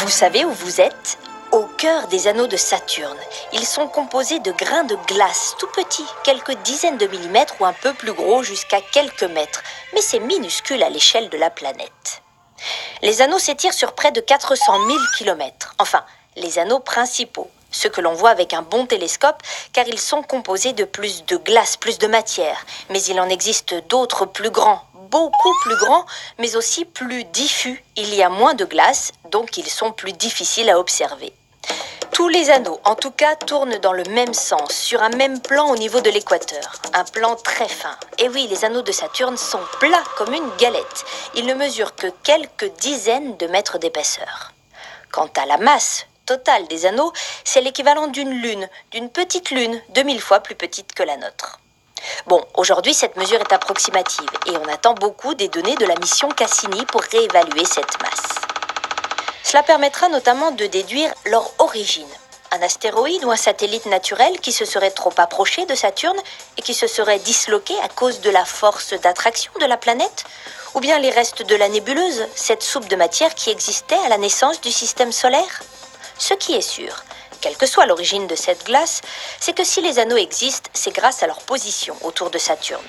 Vous savez où vous êtes? Au cœur des anneaux de Saturne. Ils sont composés de grains de glace tout petits, quelques dizaines de millimètres ou un peu plus gros jusqu'à quelques mètres, mais c'est minuscule à l'échelle de la planète. Les anneaux s'étirent sur près de 400 000 kilomètres. Enfin, les anneaux principaux, ceux que l'on voit avec un bon télescope, car ils sont composés de plus de glace, plus de matière. Mais il en existe d'autres plus grands, beaucoup plus grands, mais aussi plus diffus. Il y a moins de glace, donc ils sont plus difficiles à observer. Tous les anneaux, en tout cas, tournent dans le même sens, sur un même plan au niveau de l'équateur. Un plan très fin. Et oui, les anneaux de Saturne sont plats comme une galette. Ils ne mesurent que quelques dizaines de mètres d'épaisseur. Quant à la masse totale des anneaux, c'est l'équivalent d'une lune, d'une petite lune, 2000 fois plus petite que la nôtre. Bon, aujourd'hui, cette mesure est approximative et on attend beaucoup des données de la mission Cassini pour réévaluer cette masse. Cela permettra notamment de déduire leur origine. Un astéroïde ou un satellite naturel qui se serait trop approché de Saturne et qui se serait disloqué à cause de la force d'attraction de la planète? Ou bien les restes de la nébuleuse, cette soupe de matière qui existait à la naissance du système solaire? Ce qui est sûr, quelle que soit l'origine de cette glace, c'est que si les anneaux existent, c'est grâce à leur position autour de Saturne.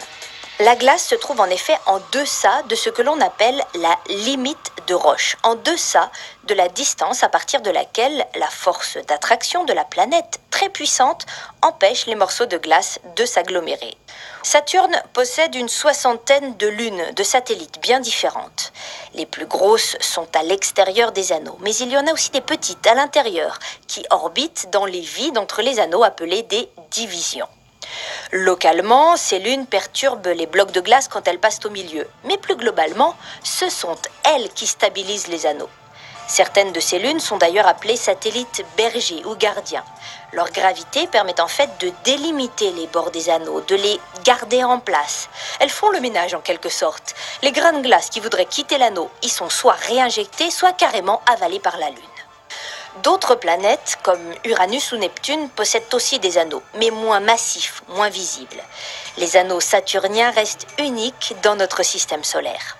La glace se trouve en effet en deçà de ce que l'on appelle la limite de Roche, en deçà de la distance à partir de laquelle la force d'attraction de la planète, très puissante, empêche les morceaux de glace de s'agglomérer. Saturne possède une soixantaine de lunes, de satellites bien différentes. Les plus grosses sont à l'extérieur des anneaux, mais il y en a aussi des petites à l'intérieur, qui orbitent dans les vides entre les anneaux appelés des divisions. Localement, ces lunes perturbent les blocs de glace quand elles passent au milieu. Mais plus globalement, ce sont elles qui stabilisent les anneaux. Certaines de ces lunes sont d'ailleurs appelées satellites bergers ou gardiens. Leur gravité permet en fait de délimiter les bords des anneaux, de les garder en place. Elles font le ménage en quelque sorte. Les grains de glace qui voudraient quitter l'anneau y sont soit réinjectés, soit carrément avalés par la Lune. D'autres planètes, comme Uranus ou Neptune, possèdent aussi des anneaux, mais moins massifs, moins visibles. Les anneaux saturniens restent uniques dans notre système solaire.